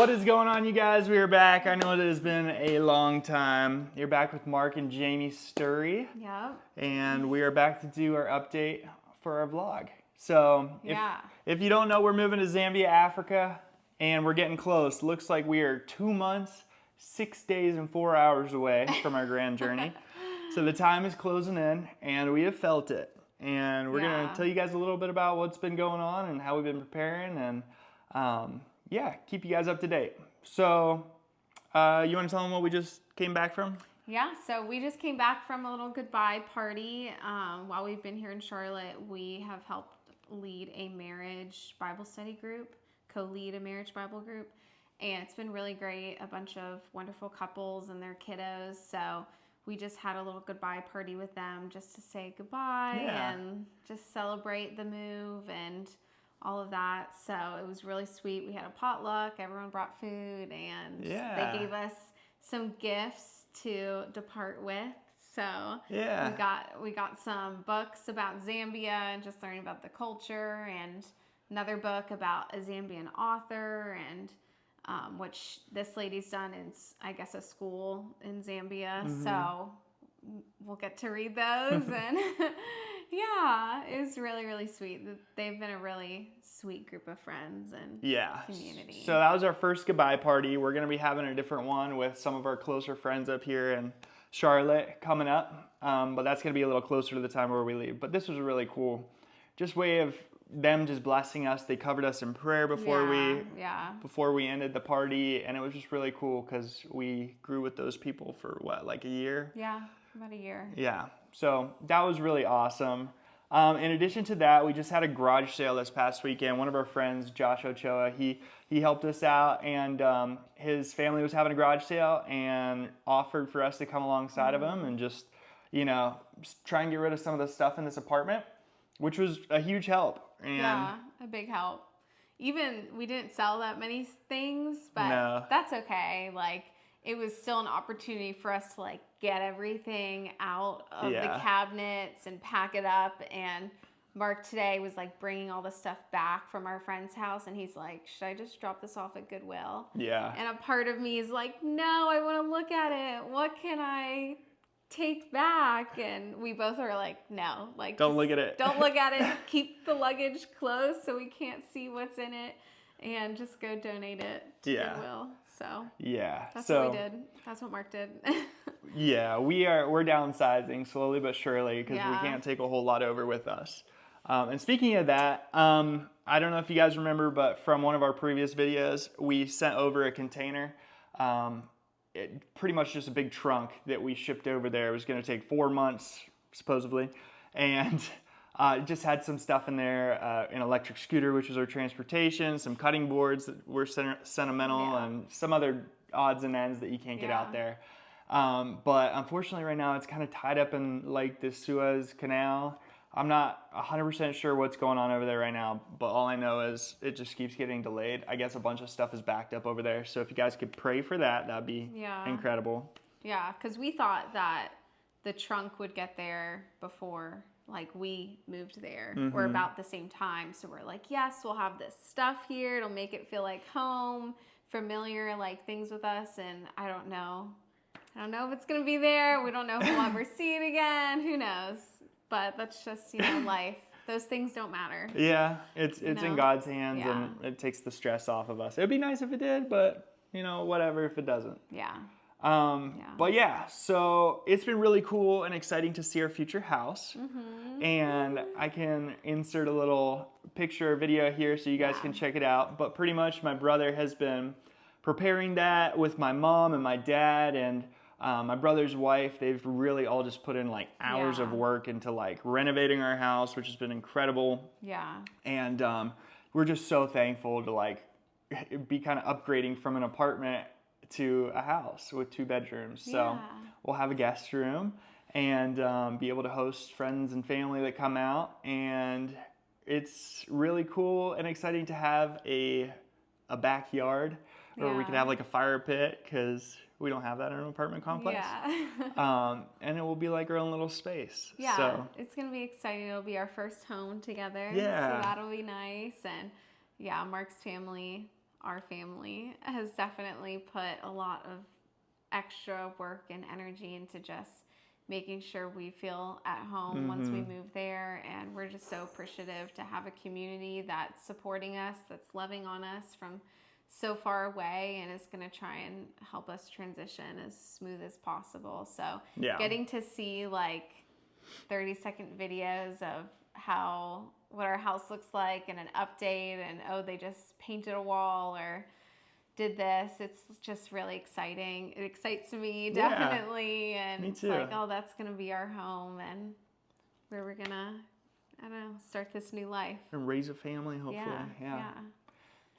What is going on, you guys? We are back. I know it has been a long time. You're back with Mark and Jamie Sturry. Yep. And we are back to do our update for our vlog. So, if you don't know, we're moving to Zambia, Africa, and we're getting close. Looks like we are 2 months, 6 days, and 4 hours away from our grand journey. So the time is closing in, and we have felt it. And we're going to tell you guys a little bit about what's been going on and how we've been preparing, and keep you guys up to date. So, you want to tell them what we just came back from? Yeah, so we just came back from a little goodbye party. While we've been here in Charlotte, we have helped lead a marriage Bible study group, co-lead a marriage Bible group, and it's been really great. A bunch of wonderful couples and their kiddos, so we just had a little goodbye party with them just to say goodbye and just celebrate the move and all of that. So it was really sweet. We had a potluck, everyone brought food, and they gave us some gifts to depart with. So we got some books about Zambia and just learning about the culture, and another book about a Zambian author, and which this lady's done in, I guess, a school in Zambia. So we'll get to read those. And yeah, it was really, really sweet. They've been a really sweet group of friends and community. So that was our first goodbye party. We're going to be having a different one with some of our closer friends up here in Charlotte coming up. But that's going to be a little closer to the time where we leave. But this was really cool. Just way of them just blessing us. They covered us in prayer before we ended the party, and it was just really cool because we grew with those people for what, like a year? Yeah, about a year. Yeah, so that was really awesome. In addition to that, we just had a garage sale this past weekend. One of our friends, Josh Ochoa, he helped us out, and his family was having a garage sale and offered for us to come alongside of him and just, try and get rid of some of the stuff in this apartment, which was a huge help. And a big help. Even we didn't sell that many things, but that's okay. Like, it was still an opportunity for us to get everything out of the cabinets and pack it up. And Mark today was bringing all the stuff back from our friend's house, and he's like, should I just drop this off at Goodwill? Yeah. And a part of me is like, no, I want to look at it. What can I take back? And we both are like, no, don't look at it. Don't look at it. Keep the luggage close so we can't see what's in it, and just go donate it to Goodwill. So that's what we did. That's what Mark did. We're downsizing slowly but surely because we can't take a whole lot over with us. And speaking of that, I don't know if you guys remember, but from one of our previous videos, we sent over a container. Pretty much just a big trunk that we shipped over there. It was going to take 4 months, supposedly, and it just had some stuff in there, an electric scooter, which was our transportation, some cutting boards that were sentimental, and some other odds and ends that you can't get out there. But unfortunately right now it's kind of tied up in the Suez Canal. I'm not 100% sure what's going on over there right now, but all I know is it just keeps getting delayed. I guess a bunch of stuff is backed up over there. So if you guys could pray for that, that'd be incredible. Yeah, because we thought that the trunk would get there before we moved there or about the same time. So we're like, yes, we'll have this stuff here. It'll make it feel like home, familiar, things with us. And I don't know if it's going to be there. We don't know if we'll ever see it again. Who knows? But that's just, life. Those things don't matter. Yeah, it's in God's hands, and it takes the stress off of us. It'd be nice if it did, but, whatever if it doesn't. Yeah. But so it's been really cool and exciting to see our future house. And I can insert a little picture or video here so you guys can check it out. But pretty much my brother has been preparing that with my mom and my dad, and my brother's wife. They've really all just put in hours of work into renovating our house, which has been incredible. Yeah. And we're just so thankful to be kind of upgrading from an apartment to a house with 2 bedrooms. So we'll have a guest room and be able to host friends and family that come out. And it's really cool and exciting to have a backyard where we can have a fire pit, because we don't have that in an apartment complex. And it will be our own little space. Yeah, so it's going to be exciting. It'll be our first home together. Yeah. So that'll be nice. And Mark's family our family has definitely put a lot of extra work and energy into just making sure we feel at home once we move there. And we're just so appreciative to have a community that's supporting us, that's loving on us from so far away, and is going to try and help us transition as smooth as possible. So getting to see like 30-second videos of what our house looks like and an update, and they just painted a wall or did this, it's just really exciting. It excites me definitely, and me too. it's like, that's gonna be our home and where we're gonna, I don't know, start this new life and raise a family, hopefully. Yeah.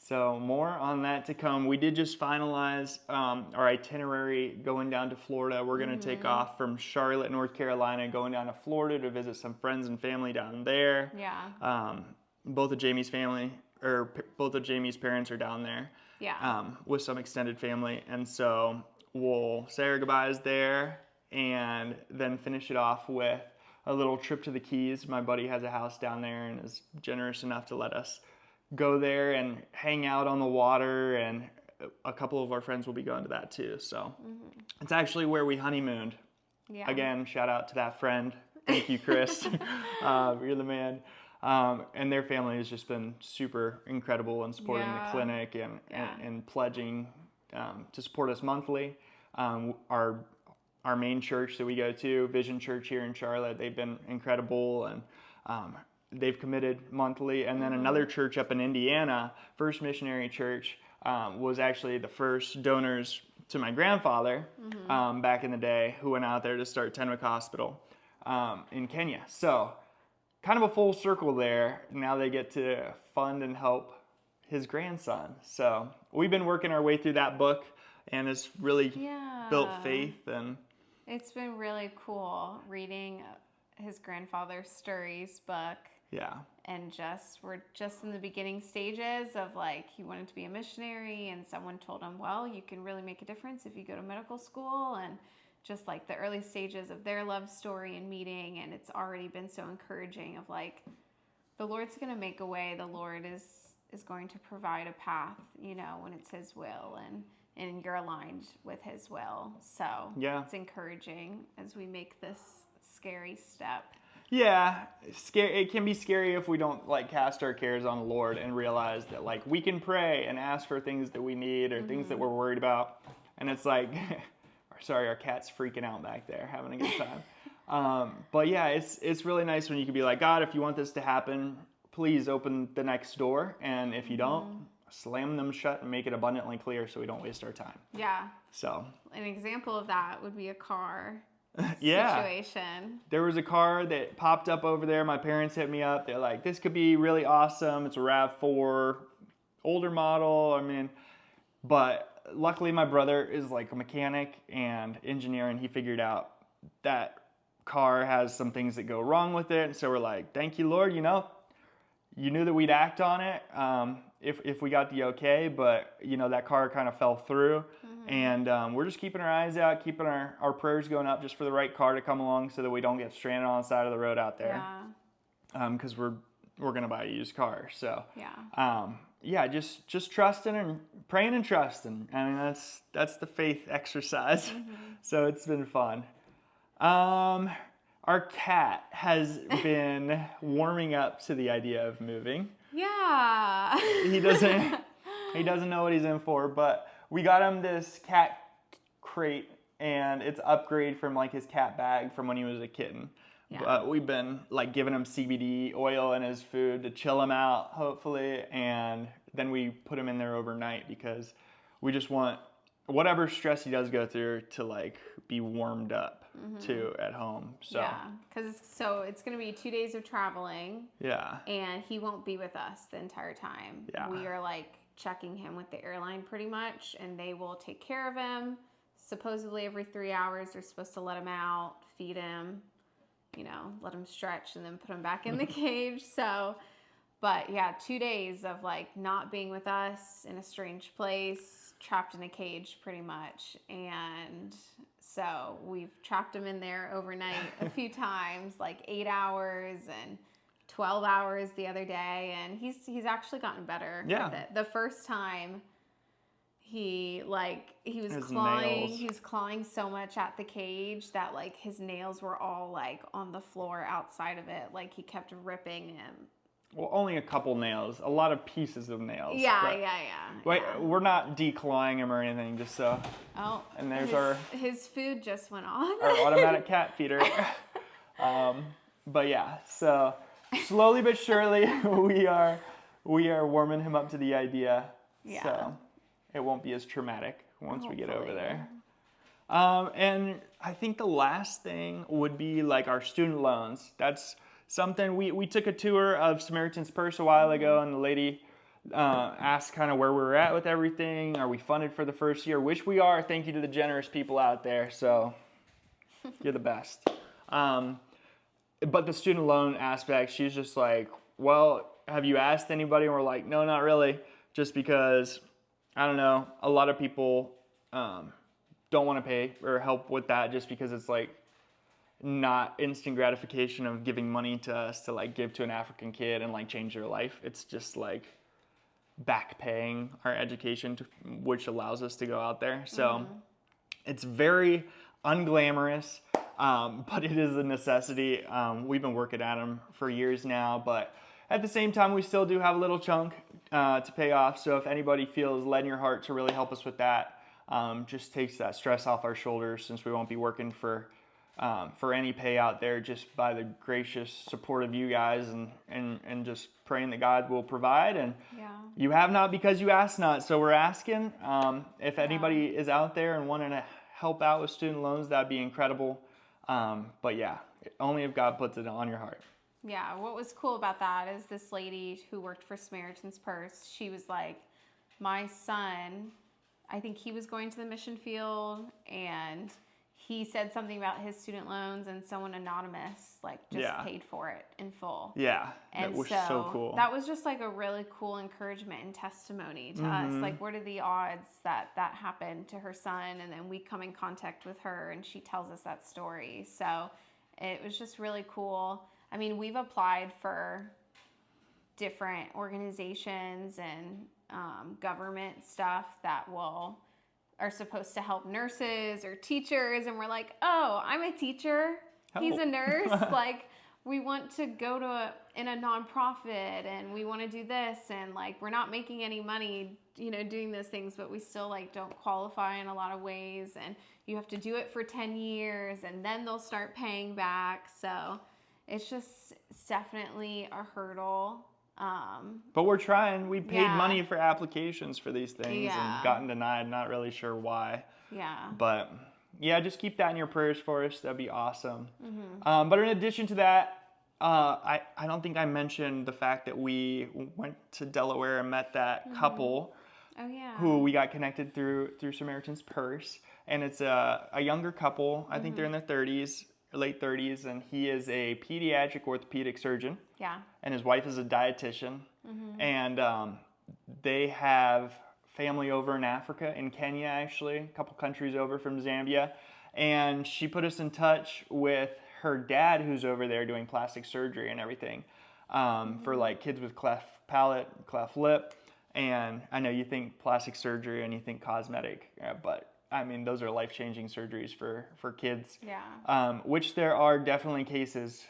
So more on that to come. We did just finalize our itinerary going down to Florida. We're going to take off from Charlotte, North Carolina, going down to Florida to visit some friends and family down there. Yeah. Both of Jamie's parents are down there. Yeah. With some extended family. And so we'll say our goodbyes there and then finish it off with a little trip to the Keys. My buddy has a house down there and is generous enough to let us go there and hang out on the water, and a couple of our friends will be going to that too. So it's actually where we honeymooned. Yeah. Again, shout out to that friend. Thank you, Chris. You're the man. And their family has just been super incredible in supporting the clinic and pledging to support us monthly. Our main church that we go to, Vision Church here in Charlotte, they've been incredible, and they've committed monthly. And then another church up in Indiana, First Missionary Church, was actually the first donors to my grandfather back in the day, who went out there to start Tenwick Hospital in Kenya. So kind of a full circle there. Now they get to fund and help his grandson. So we've been working our way through that book, and it's really built faith. And it's been really cool reading his grandfather Sturry's book. Yeah. And we're just in the beginning stages of like, he wanted to be a missionary, and someone told him, well, you can really make a difference if you go to medical school, and just like the early stages of their love story and meeting. And it's already been so encouraging of like, the Lord's going to make a way. The Lord is going to provide a path, when it's his will, and you're aligned with his will. So it's encouraging as we make this scary step. Yeah, it can be scary if we don't cast our cares on the Lord and realize that we can pray and ask for things that we need or things that we're worried about. And it's like, sorry, our cat's freaking out back there, having a good time. But yeah, it's really nice when you can be like, God, if you want this to happen, please open the next door. And if you don't, slam them shut and make it abundantly clear so we don't waste our time. Yeah. So an example of that would be a car. Situation. There was a car that popped up over there. My parents hit me up. They're like, this could be really awesome. It's a RAV4, older model. But luckily my brother is like a mechanic and engineer, and he figured out that car has some things that go wrong with it. And so we're like, thank you, Lord. You knew that we'd act on it if we got the okay, but that car kind of fell through. And we're just keeping our eyes out, keeping our prayers going up just for the right car to come along so that we don't get stranded on the side of the road out there. Because we're going to buy a used car. So just trusting and praying and trusting. That's the faith exercise. So it's been fun. Our cat has been warming up to the idea of moving. Yeah. He doesn't know what he's in for, but we got him this cat crate, and it's an upgrade from his cat bag from when he was a kitten. Yeah. But we've been giving him CBD oil in his food to chill him out, hopefully, and then we put him in there overnight because we just want whatever stress he does go through to be warmed up to at home. So yeah, because it's going to be 2 days of traveling. Yeah. And he won't be with us the entire time. Yeah. We are checking him with the airline pretty much, and they will take care of him. Supposedly every 3 hours they're supposed to let him out, feed him, let him stretch, and then put him back in the cage. So, but yeah, 2 days of not being with us in a strange place, trapped in a cage pretty much. And so we've trapped him in there overnight a few times, 8 hours and 12 hours the other day, and he's actually gotten better with it. The first time he was His clawing nails. he was clawing so much at the cage that like his nails were all like on the floor outside of it. Like he kept ripping him. Well, only a couple nails. A lot of pieces of nails. Yeah. Wait, we're not declawing him or anything, just so. Oh, And there's his food just went off. our automatic cat feeder. But yeah, so slowly but surely we are warming him up to the idea. Yeah. So it won't be as traumatic once we get over Hopefully. there. And I think the last thing would be like our student loans. That's something we took a tour of Samaritan's Purse a while ago, and the lady asked kind of where we were at with everything. Are we funded for the first year? Which we are. Thank you to the generous people out there. So you're the best. But the student loan aspect, she's just like, well, have you asked anybody? And we're like, no, not really. Just because, I don't know, a lot of people don't want to pay or help with that just because it's like not instant gratification of giving money to us to like give to an African kid and like change their life. It's just like back paying our education, which allows us to go out there. So it's very unglamorous, but it is a necessity. We've been working at them for years now, but at the same time, we still do have a little chunk to pay off. So if anybody feels led in your heart to really help us with that, just takes that stress off our shoulders, since we won't be working for any pay out there, just by the gracious support of you guys and just praying that God will provide. And you have not because you ask not. So we're asking if anybody is out there and wanting to help out with student loans, that'd be incredible. But yeah, only if God puts it on your heart. Yeah, what was cool about that is this lady who worked for Samaritan's Purse, she was like, my son, I think he was going to the mission field, and he said something about his student loans, and someone anonymous like just paid for it in full. Yeah, and that was so cool. That was just like a really cool encouragement and testimony to us. Like, what are the odds that that happened to her son? And then we come in contact with her, and she tells us that story. So it was just really cool. I mean, we've applied for different organizations and government stuff that are supposed to help nurses or teachers, and we're like, oh, I'm a teacher, he's a nurse. Like, we want to go in a nonprofit, and we want to do this, and like, we're not making any money, doing those things, but we still like don't qualify in a lot of ways, and you have to do it for 10 years, and then they'll start paying back. So it's definitely a hurdle. But we're trying. We paid money for applications for these things and gotten denied. Not really sure why. Yeah. But yeah, just keep that in your prayers for us. That'd be awesome. But in addition to that, I don't think I mentioned the fact that we went to Delaware and met that couple. Oh yeah. Who we got connected through Samaritan's Purse, and it's a younger couple. I think they're in their 30s. Late 30s, and he is a pediatric orthopedic surgeon. Yeah. And his wife is a dietitian. And they have family over in Africa, in Kenya actually, a couple countries over from Zambia. And she put us in touch with her dad, who's over there doing plastic surgery and everything for like kids with cleft palate, cleft lip. And I know you think plastic surgery and you think cosmetic, but I mean, those are life-changing surgeries for kids. Yeah. Which there are definitely cases.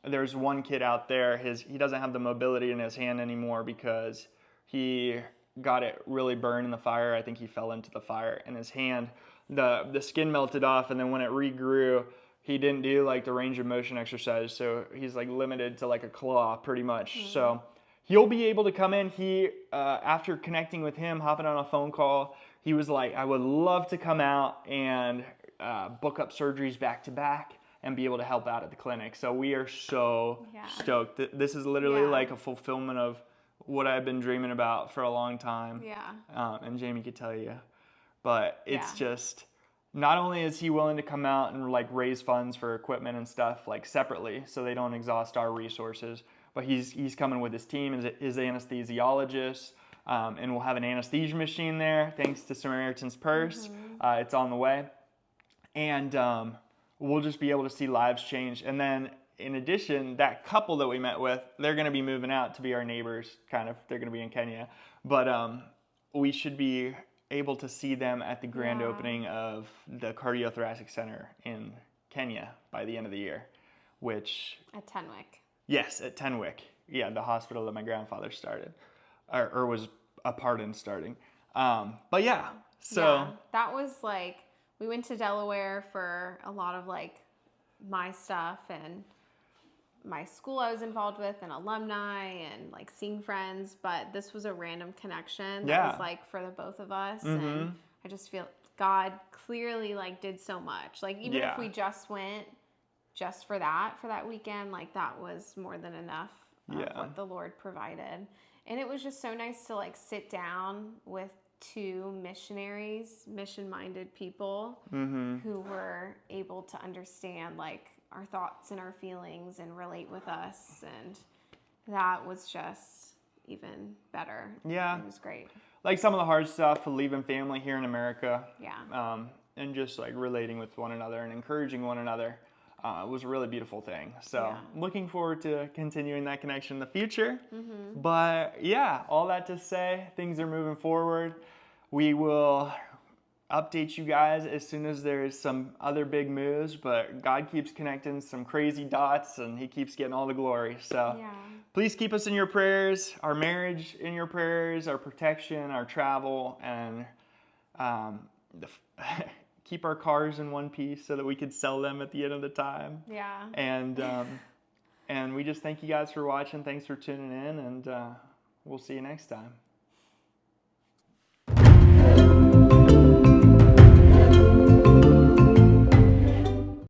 There's one kid out there, he doesn't have the mobility in his hand anymore because he got it really burned in the fire. I think he fell into the fire, and his hand, the skin melted off, and then when it regrew, he didn't do like the range of motion exercise, so he's like limited to like a claw pretty much. So he'll be able to come in. He, after connecting with him, hopping on a phone call, he was like, I would love to come out and book up surgeries back to back and be able to help out at the clinic. So we are so stoked. This is literally like a fulfillment of what I've been dreaming about for a long time. Yeah. And Jamie could tell you. But it's just, not only is he willing to come out and like raise funds for equipment and stuff like separately so they don't exhaust our resources, but he's coming with his team, his anesthesiologist, and we'll have an anesthesia machine there, thanks to Samaritan's Purse. It's on the way. And we'll just be able to see lives change. And then, in addition, that couple that we met with, they're going to be moving out to be our neighbors, kind of. They're going to be in Kenya. But we should be able to see them at the grand Yeah. opening of the Cardiothoracic Center in Kenya by the end of the year, which... At Tenwick. Yes, at Tenwick. Yeah, the hospital that my grandfather started, or was a part in starting. But yeah, so... Yeah, that was like, we went to Delaware for a lot of like my stuff and my school I was involved with and alumni and like seeing friends, but this was a random connection that was like for the both of us. And I just feel God clearly like did so much. Like even if we just went just for that weekend, like that was more than enough of what the Lord provided. And it was just so nice to like sit down with two missionaries, mission-minded people who were able to understand like our thoughts and our feelings and relate with us. And that was just even better. Yeah. It was great. Like some of the hard stuff of leaving family here in America. Yeah. And just like relating with one another and encouraging one another was a really beautiful thing. So looking forward to continuing that connection in the future. But yeah, all that to say, things are moving forward. We will update you guys as soon as there's some other big moves, but God keeps connecting some crazy dots and he keeps getting all the glory. So please keep us in your prayers, our marriage in your prayers, our protection, our travel, and keep our cars in one piece so that we could sell them at the end of the time. Yeah. And we just thank you guys for watching. Thanks for tuning in, and we'll see you next time.